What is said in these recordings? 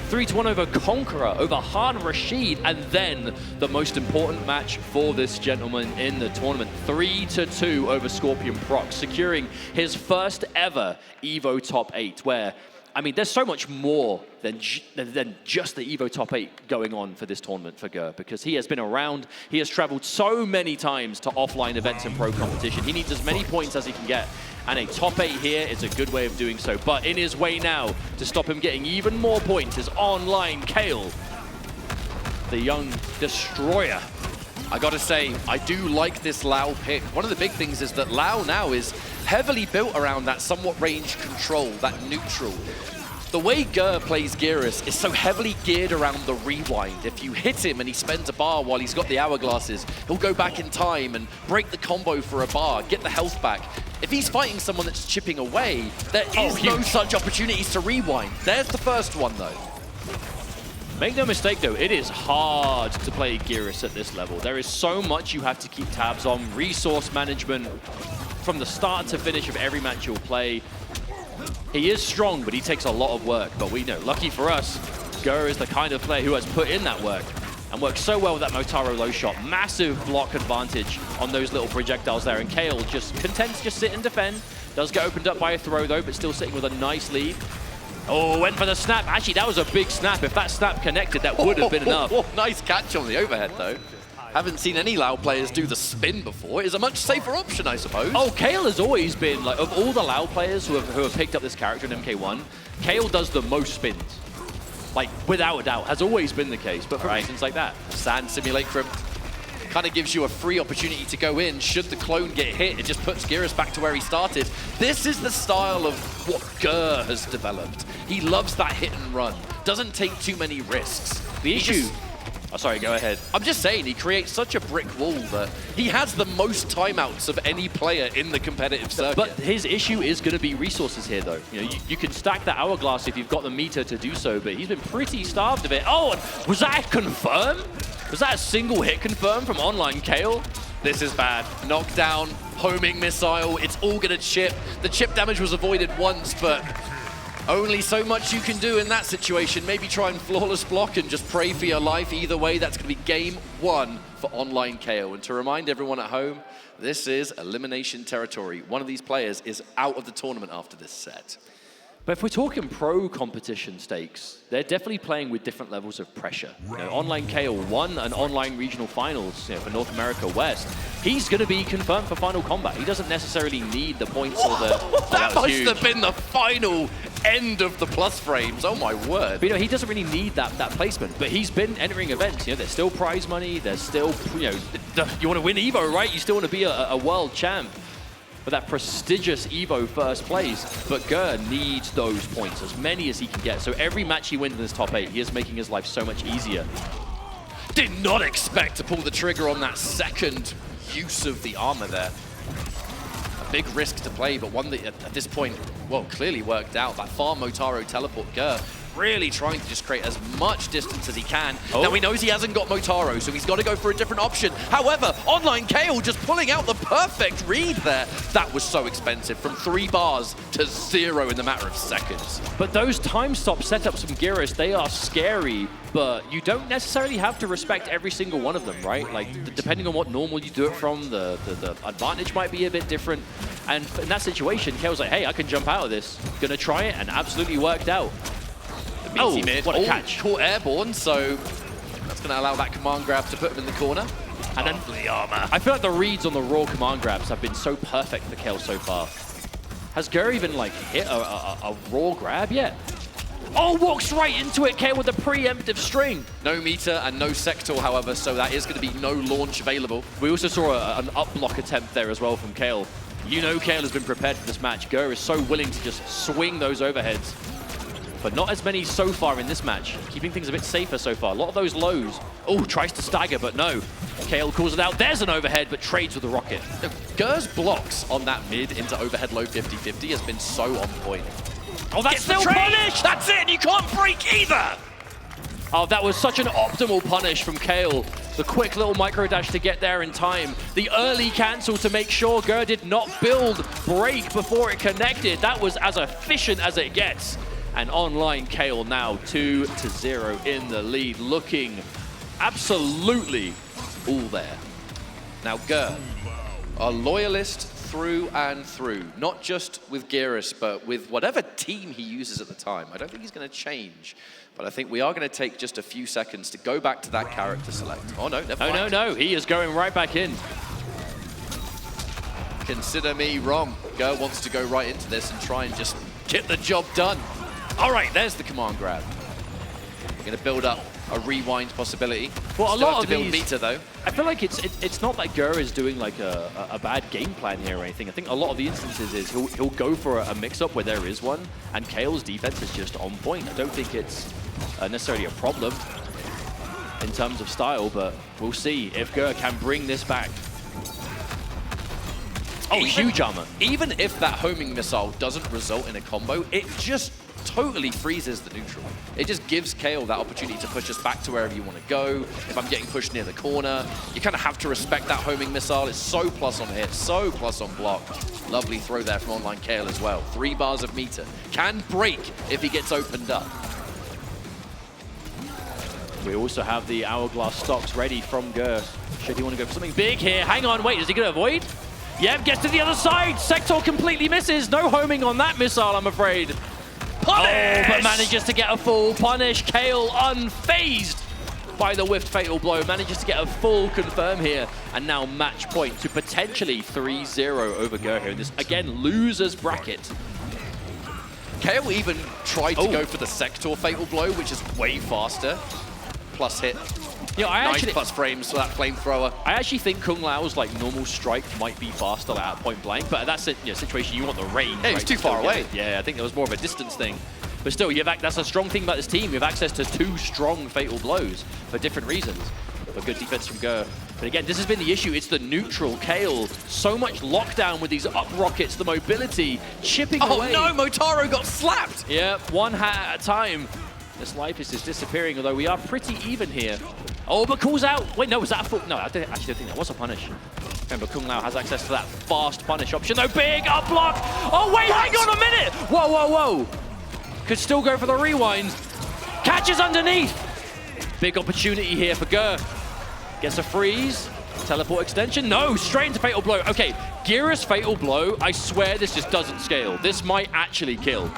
3-1 over Conqueror, over Han Rashid, and then the most important match for this gentleman in the tournament, 3-2 over Scorpion Proc, securing his first ever EVO Top 8, where, I mean, there's so much more than just the EVO Top 8 going on for this tournament for Ger, because he has been around, he has traveled so many times to offline events and pro competition. He needs as many points as he can get, and a Top 8 here is a good way of doing so. But in his way now to stop him getting even more points is Onlinecale, the young destroyer. I gotta say, I do like this Lao pick. One of the big things is that Lao now is heavily built around that somewhat range control, that neutral. The way Ger plays Geras is so heavily geared around the rewind. If you hit him and he spends a bar while he's got the hourglasses, he'll go back in time and break the combo for a bar, get the health back. If he's fighting someone that's chipping away, there is no such opportunities to rewind. There's the first one, though. Make no mistake, though, it is hard to play Geras at this level. There is so much you have to keep tabs on, resource management, from the start to finish of every match you'll play. He is strong, but he takes a lot of work. But we know, lucky for us, Ger is the kind of player who has put in that work and worked so well with that Motaro low shot. Massive block advantage on those little projectiles there. And Kale just content to just sit and defend. Does get opened up by a throw, though, but still sitting with a nice lead. Oh, went for the snap. Actually, that was a big snap. If that snap connected, that would have been enough. Nice catch on the overhead, though. Haven't seen any Lao players do the spin before. It is a much safer option, I suppose. Oh, Kale has always been, like, of all the Lao players who have picked up this character in MK1, Kale does the most spins. Like, without a doubt, has always been the case, but for reasons like that. Sand Simulacrum kind of gives you a free opportunity to go in. Should the clone get hit, it just puts Geras back to where he started. This is the style of what Ger has developed. He loves that hit and run. Doesn't take too many risks. The issue... Oh, sorry, go ahead. I'm just saying, he creates such a brick wall that he has the most timeouts of any player in the competitive circuit. But his issue is going to be resources here, though. You know, you can stack that hourglass if you've got the meter to do so, but he's been pretty starved of it. Oh, and was that confirmed? Was that a single hit confirmed from Onlinecale? This is bad. Knockdown, homing missile, it's all going to chip. The chip damage was avoided once, but only so much you can do in that situation. Maybe try and flawless block and just pray for your life. Either way, that's going to be game one for Onlinecale. And to remind everyone at home, this is elimination territory. One of these players is out of the tournament after this set. But if we're talking pro competition stakes, they're definitely playing with different levels of pressure. You know, Onlinecale won an online regional finals for North America West. He's going to be confirmed for Final Combat. He doesn't necessarily need the points or the... that must have been the final end of the plus frames. Oh my word. But, you know, he doesn't really need that placement. But he's been entering events. You know, there's still prize money. There's still, you know, you want to win EVO, right? You still want to be a world champ. For that prestigious EVO first place, but Ger needs those points, as many as he can get. So every match he wins in this top 8, he is making his life so much easier. Did not expect to pull the trigger on that second use of the armor there. A big risk to play, but one that at this point, well, clearly worked out. That far Motaro teleport, Ger really trying to just create as much distance as he can. Oh. Now he knows he hasn't got Motaro, so he's got to go for a different option. However, Onlinecale just pulling out the perfect read there. That was so expensive, from 3 bars to 0 in the matter of seconds. But those time stop setups from Geras, they are scary, but you don't necessarily have to respect every single one of them, right? Like, depending on what normal you do it from, the advantage might be a bit different. And in that situation, Kale's like, hey, I can jump out of this. Gonna try it, and absolutely worked out. Oh, what a catch. Caught airborne, so that's going to allow that command grab to put him in the corner. And then the armor. I feel like the reads on the raw command grabs have been so perfect for Kale so far. Has Ger even, like, hit a raw grab yet? Oh, walks right into it, Kale, with a preemptive string. No meter and no sector, however, so that is going to be no launch available. We also saw an up block attempt there as well from Kale. You know Kale has been prepared for this match. Ger is so willing to just swing those overheads. But not as many so far in this match. Keeping things a bit safer so far. A lot of those lows. Oh, tries to stagger, but no. Kale calls it out. There's an overhead, but trades with the rocket. Ger's blocks on that mid into overhead low 50-50 has been so on point. Oh, that's still punished! That's it! You can't break either! Oh, that was such an optimal punish from Kale. The quick little micro dash to get there in time. The early cancel to make sure Ger did not build break before it connected. That was as efficient as it gets. And Onlinecale now 2-0 in the lead, looking absolutely all there. Now Gur, a loyalist through and through, not just with Geras, but with whatever team he uses at the time. I don't think he's going to change, but I think we are going to take just a few seconds to go back to that character select. Oh no, never mind. No, he is going right back in. Consider me wrong. Gur wants to go right into this and try and just get the job done. All right, there's the command grab. We're going to build up a rewind possibility. Well, Still have to build meter, though. I feel like it's not that Gur is doing like a bad game plan here or anything. I think a lot of the instances is he'll go for a mix-up where there is one, and Kale's defense is just on point. I don't think it's necessarily a problem in terms of style, but we'll see if Gur can bring this back. Oh, huge armor. Even if that homing missile doesn't result in a combo, it just totally freezes the neutral. It just gives Kale that opportunity to push us back to wherever you want to go. If I'm getting pushed near the corner, you kind of have to respect that homing missile. It's so plus on hit, so plus on block. Lovely throw there from Onlinecale as well. 3 bars of meter. Can break if he gets opened up. We also have the Hourglass stocks ready from Gur. Should he want to go for something big here? Hang on, wait, is he going to avoid? Yep, gets to the other side. Sector completely misses. No homing on that missile, I'm afraid. Punish! Oh, but manages to get a full punish. Kale unfazed by the whiffed fatal blow. Manages to get a full confirm here. And now match point to potentially 3-0 over Gur here. This, again, loser's bracket. Kale even tried to go for the Sector fatal blow, which is way faster. Plus hit. You know, 9+ frames for that flamethrower. I actually think Kung Lao's like normal strike might be faster like, at point blank, but that's a situation you want the range. Yeah, he's too far away. Yeah, I think there was more of a distance thing. But still, that's a strong thing about this team. You have access to 2 strong fatal blows for different reasons. But good defense from Gur. But again, this has been the issue. It's the neutral. Kale, so much lockdown with these up rockets, the mobility, chipping away. Oh no, Motaro got slapped! Yeah, one hat at a time. This life is just disappearing, although we are pretty even here. Oh, but calls out. Wait, no, was that a full? No, I actually don't think that was a punish. Remember, Kung Lao has access to that fast punish option, though. Big up block. Oh, wait, hang on a minute. Whoa, whoa, whoa. Could still go for the rewind. Catches underneath. Big opportunity here for Gur. Gets a freeze. Teleport extension. No, straight into fatal blow. Okay, Geras fatal blow. I swear this just doesn't scale. This might actually kill.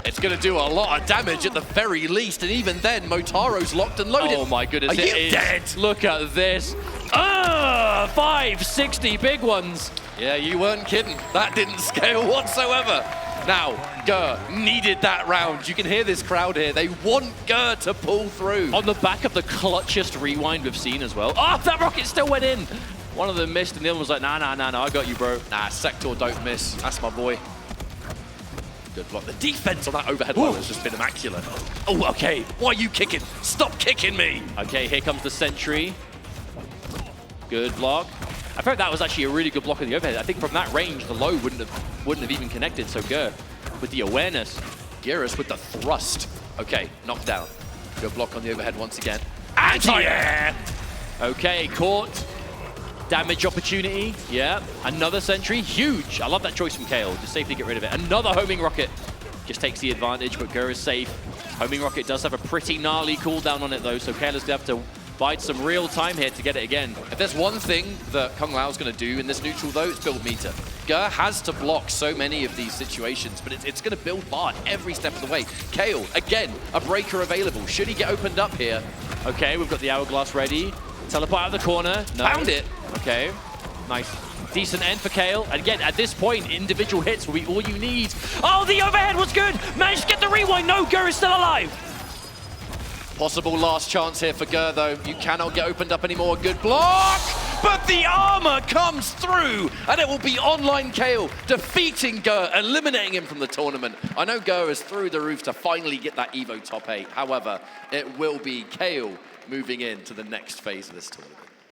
It's going to do a lot of damage at the very least, and even then, Motaro's locked and loaded. Oh my goodness, Are you dead? Look at this. 560 big ones. Yeah, you weren't kidding. That didn't scale whatsoever. Now, Gur needed that round. You can hear this crowd here. They want Gur to pull through. On the back of the clutchest rewind we've seen as well. Oh, that rocket still went in. One of them missed, and the other was like, nah, I got you, bro. Nah, Sector don't miss. That's my boy. Good block. The defense on that overhead blow has just been immaculate. Oh, okay. Why are you kicking? Stop kicking me. Okay, here comes the sentry. Good block. I felt that was actually a really good block of the overhead. I think from that range, the low wouldn't have even connected. So Gur with the awareness. Geras with the thrust. Okay, knockdown. Good block on the overhead once again. Anti-air. Okay, caught. Damage opportunity, yeah. Another sentry, huge. I love that choice from Kale. Just safely get rid of it. Another homing rocket. Just takes the advantage, but Gur is safe. Homing rocket does have a pretty gnarly cooldown on it though, so Kale is going to have to bide some real time here to get it again. If there's one thing that Kung Lao's going to do in this neutral though, it's build meter. Gur has to block so many of these situations, but it's going to build bar every step of the way. Kale, again, a breaker available. Should he get opened up here? Okay, we've got the Hourglass ready. Teleport out of the corner. No. Found it. Okay, nice. Decent end for Kale. And again, at this point, individual hits will be all you need. Oh, the overhead was good. Managed to get the rewind. No, Gur is still alive. Possible last chance here for Gur, though. You cannot get opened up anymore. Good block, but the armor comes through, and it will be Onlinecale defeating Gur, eliminating him from the tournament. I know Gur is through the roof to finally get that Evo top 8. However, it will be Kale moving into the next phase of this tournament.